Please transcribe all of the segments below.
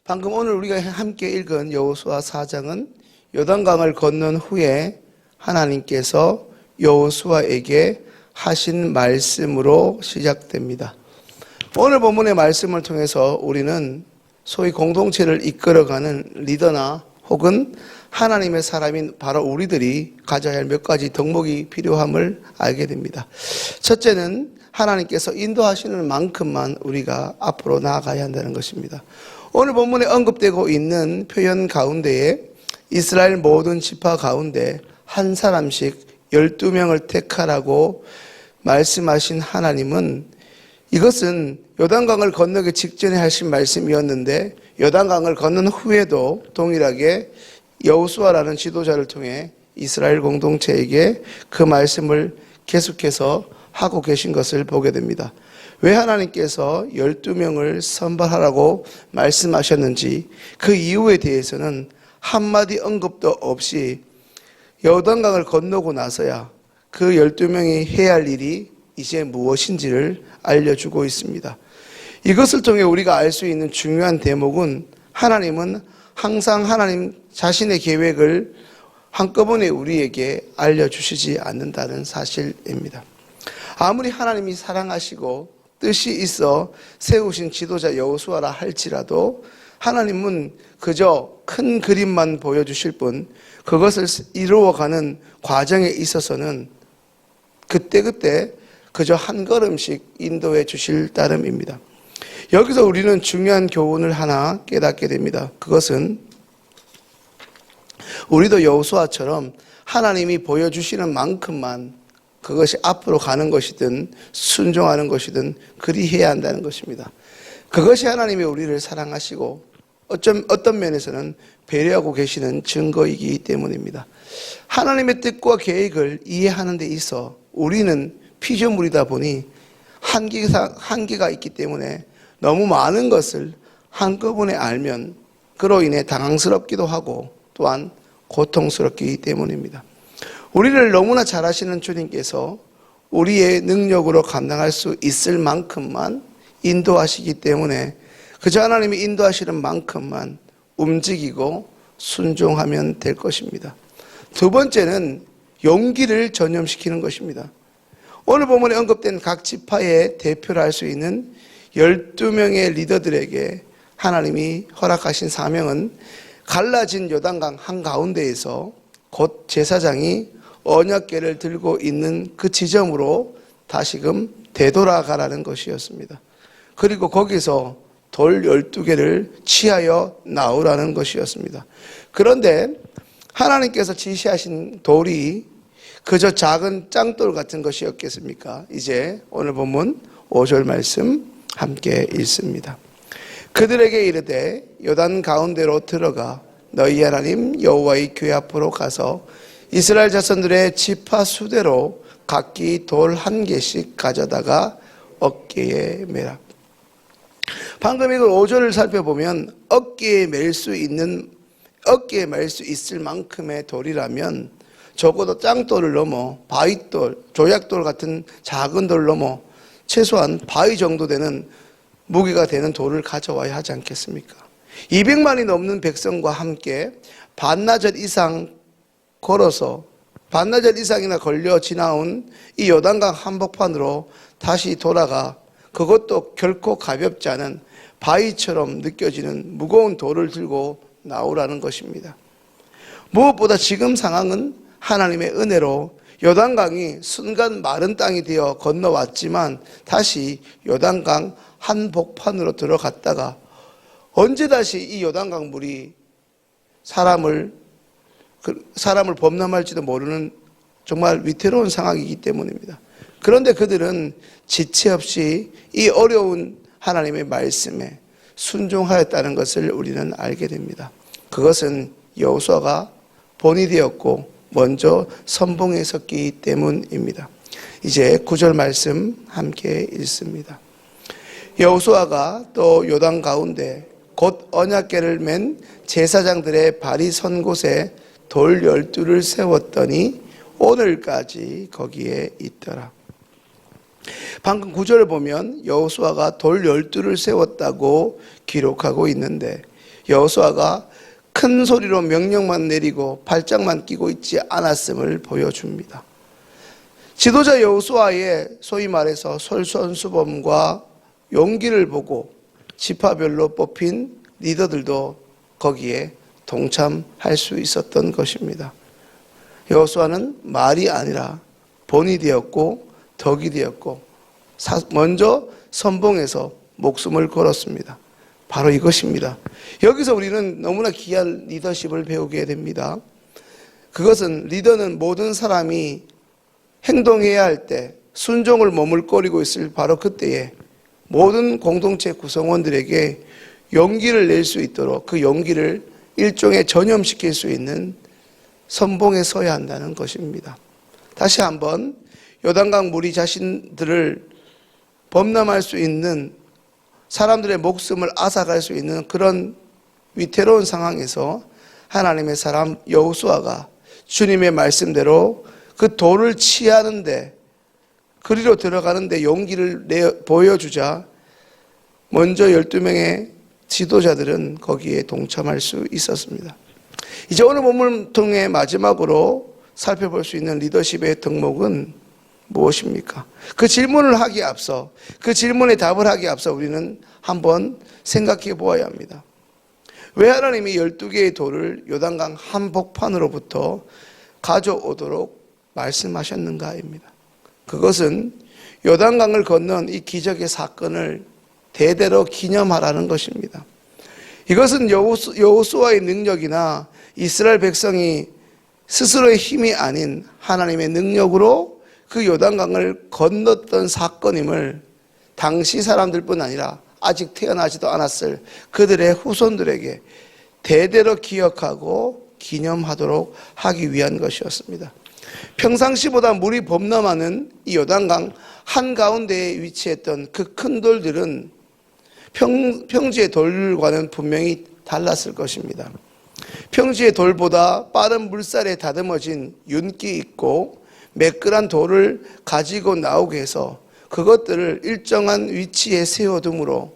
방금 오늘 우리가 함께 읽은 여호수아 4장은 요단강을 건넌 후에 하나님께서 여호수아에게 하신 말씀으로 시작됩니다. 오늘 본문의 말씀을 통해서 우리는 소위 공동체를 이끌어가는 리더나 혹은 하나님의 사람인 바로 우리들이 가져야 할 몇 가지 덕목이 필요함을 알게 됩니다. 첫째는 하나님께서 인도하시는 만큼만 우리가 앞으로 나아가야 한다는 것입니다. 오늘 본문에 언급되고 있는 표현 가운데에 이스라엘 모든 지파 가운데 한 사람씩 12명을 택하라고 말씀하신 하나님은 이것은 요단강을 건너기 직전에 하신 말씀이었는데 요단강을 건넌 후에도 동일하게 여호수아라는 지도자를 통해 이스라엘 공동체에게 그 말씀을 계속해서 하고 계신 것을 보게 됩니다. 왜 하나님께서 12명을 선발하라고 말씀하셨는지 그 이유에 대해서는 한마디 언급도 없이 요단강을 건너고 나서야 그 12명이 해야 할 일이 이제 무엇인지를 알려주고 있습니다. 이것을 통해 우리가 알 수 있는 중요한 대목은 하나님은 항상 하나님 자신의 계획을 한꺼번에 우리에게 알려주시지 않는다는 사실입니다. 아무리 하나님이 사랑하시고 뜻이 있어 세우신 지도자 여호수아라 할지라도 하나님은 그저 큰 그림만 보여주실 뿐 그것을 이루어가는 과정에 있어서는 그때그때 그저 한 걸음씩 인도해 주실 따름입니다. 여기서 우리는 중요한 교훈을 하나 깨닫게 됩니다. 그것은 우리도 여호수아처럼 하나님이 보여주시는 만큼만 그것이 앞으로 가는 것이든 순종하는 것이든 그리 해야 한다는 것입니다. 그것이 하나님이 우리를 사랑하시고 어떤 면에서는 배려하고 계시는 증거이기 때문입니다. 하나님의 뜻과 계획을 이해하는 데 있어 우리는 피조물이다 보니 한계가 있기 때문에 너무 많은 것을 한꺼번에 알면 그로 인해 당황스럽기도 하고 또한 고통스럽기 때문입니다. 우리를 너무나 잘 아시는 주님께서 우리의 능력으로 감당할 수 있을 만큼만 인도하시기 때문에 그저 하나님이 인도하시는 만큼만 움직이고 순종하면 될 것입니다. 두 번째는 용기를 전염시키는 것입니다. 오늘 본문에 언급된 각 지파의 대표를 할 수 있는 12명의 리더들에게 하나님이 허락하신 사명은 갈라진 요단강 한가운데에서 곧 제사장이 언약궤를 들고 있는 그 지점으로 다시금 되돌아가라는 것이었습니다. 그리고 거기서 돌 12개를 취하여 나오라는 것이었습니다. 그런데 하나님께서 지시하신 돌이 그저 작은 짱돌 같은 것이었겠습니까? 이제 오늘 본문 5절 말씀 함께 읽습니다. 그들에게 이르되 요단 가운데로 들어가 너희 하나님 여호와의 궤 앞으로 가서 이스라엘 자손들의 지파 수대로 각기 돌 1개씩 가져다가 어깨에 매라. 방금 이걸 5절을 살펴보면 어깨에 맬 수 있을 만큼의 돌이라면 적어도 짱돌을 넘어 바위돌, 조약돌 같은 작은 돌을 넘어 최소한 바위 정도 되는 무게가 되는 돌을 가져와야 하지 않겠습니까? 200만이 넘는 백성과 함께 반나절 이상 걸어서 반나절 이상이나 걸려 지나온 이 요단강 한복판으로 다시 돌아가 그것도 결코 가볍지 않은 바위처럼 느껴지는 무거운 돌을 들고 나오라는 것입니다. 무엇보다 지금 상황은 하나님의 은혜로 요단강이 순간 마른 땅이 되어 건너왔지만 다시 요단강 한복판으로 들어갔다가 언제 다시 이 요단강 물이 사람을 범람할지도 모르는 정말 위태로운 상황이기 때문입니다. 그런데 그들은 지체 없이 이 어려운 하나님의 말씀에 순종하였다는 것을 우리는 알게 됩니다. 그것은 여호수아가 본이 되었고 먼저 선봉에 섰기 때문입니다. 이제 9절 말씀 함께 읽습니다. 여호수아가 또 요단 가운데 곧 언약궤를 맨 제사장들의 발이 선 곳에 돌 12를 세웠더니 오늘까지 거기에 있더라. 방금 9절을 보면 여호수아가 돌 12를 세웠다고 기록하고 있는데 여호수아가 큰 소리로 명령만 내리고 발작만 끼고 있지 않았음을 보여줍니다. 지도자 여호수아의 소위 말해서 솔선수범과 용기를 보고 지파별로 뽑힌 리더들도 거기에 동참할 수 있었던 것입니다. 여호수아는 말이 아니라 본이 되었고 덕이 되었고 먼저 선봉에서 목숨을 걸었습니다. 바로 이것입니다. 여기서 우리는 너무나 귀한 리더십을 배우게 됩니다. 그것은 리더는 모든 사람이 행동해야 할 때 순종을 머물거리고 있을 바로 그때에 모든 공동체 구성원들에게 용기를 낼 수 있도록 그 용기를 일종의 전염시킬 수 있는 선봉에 서야 한다는 것입니다. 다시 한번 요단강 물이 자신들을 범람할 수 있는 사람들의 목숨을 앗아갈 수 있는 그런 위태로운 상황에서 하나님의 사람 여호수아가 주님의 말씀대로 그 돌을 치하는데 그리로 들어가는데 용기를 보여주자 먼저 12명의 지도자들은 거기에 동참할 수 있었습니다. 이제 오늘 본문을 통해 마지막으로 살펴볼 수 있는 리더십의 덕목은 무엇입니까? 그 질문을 하기에 앞서 그 질문에 답을 하기에 앞서 우리는 한번 생각해 보아야 합니다. 왜 하나님이 12개의 돌을 요단강 한복판으로부터 가져오도록 말씀하셨는가입니다. 그것은 요단강을 건넌 이 기적의 사건을 대대로 기념하라는 것입니다. 이것은 여호수아의 능력이나 이스라엘 백성이 스스로의 힘이 아닌 하나님의 능력으로 그 요단강을 건넜던 사건임을 당시 사람들뿐 아니라 아직 태어나지도 않았을 그들의 후손들에게 대대로 기억하고 기념하도록 하기 위한 것이었습니다. 평상시보다 물이 범람하는 이 요단강 한가운데에 위치했던 그 큰 돌들은 평지의 돌과는 분명히 달랐을 것입니다. 평지의 돌보다 빠른 물살에 다듬어진 윤기 있고 매끈한 돌을 가지고 나오게 해서 그것들을 일정한 위치에 세워둠으로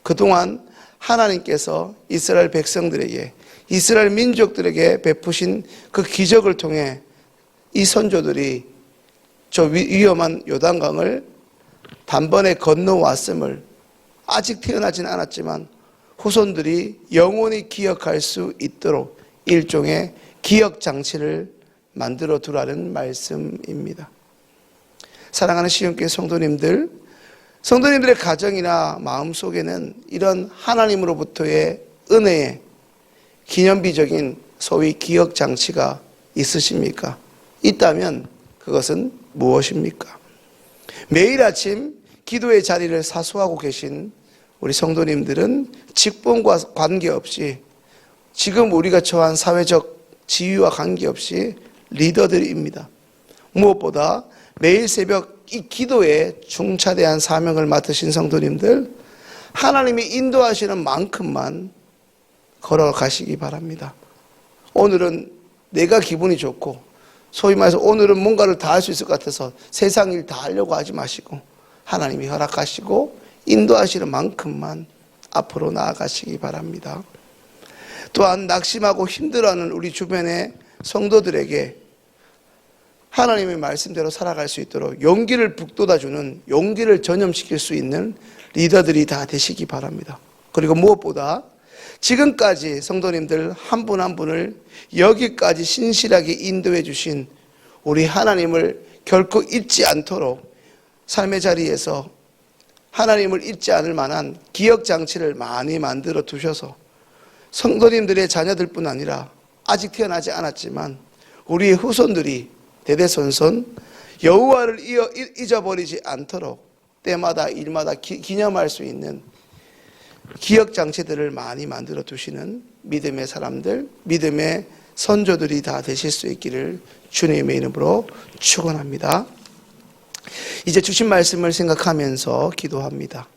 그동안 하나님께서 이스라엘 백성들에게 이스라엘 민족들에게 베푸신 그 기적을 통해 이 선조들이 저 위험한 요단강을 단번에 건너왔음을 아직 태어나진 않았지만 후손들이 영원히 기억할 수 있도록 일종의 기억장치를 만들어 두라는 말씀입니다. 사랑하는 시온교회 성도님들의 가정이나 마음속에는 이런 하나님으로부터의 은혜의 기념비적인 소위 기억장치가 있으십니까? 있다면 그것은 무엇입니까? 매일 아침 기도의 자리를 사수하고 계신 우리 성도님들은 직분과 관계없이 지금 우리가 처한 사회적 지위와 관계없이 리더들입니다. 무엇보다 매일 새벽 이 기도에 중차대한 사명을 맡으신 성도님들, 하나님이 인도하시는 만큼만 걸어가시기 바랍니다. 오늘은 내가 기분이 좋고 소위 말해서 오늘은 뭔가를 다 할 수 있을 것 같아서 세상 일 다 하려고 하지 마시고 하나님이 허락하시고 인도하시는 만큼만 앞으로 나아가시기 바랍니다. 또한 낙심하고 힘들어하는 우리 주변의 성도들에게 하나님의 말씀대로 살아갈 수 있도록 용기를 북돋아주는, 용기를 전염시킬 수 있는 리더들이 다 되시기 바랍니다. 그리고 무엇보다 지금까지 성도님들 한 분 한 분을 여기까지 신실하게 인도해 주신 우리 하나님을 결코 잊지 않도록 삶의 자리에서 하나님을 잊지 않을 만한 기억장치를 많이 만들어 두셔서 성도님들의 자녀들뿐 아니라 아직 태어나지 않았지만 우리의 후손들이 대대손손 여호와를 잊어버리지 않도록 때마다 일마다 기념할 수 있는 기억장치들을 많이 만들어 두시는 믿음의 사람들, 믿음의 선조들이 다 되실 수 있기를 주님의 이름으로 축원합니다. 이제 주신 말씀을 생각하면서 기도합니다.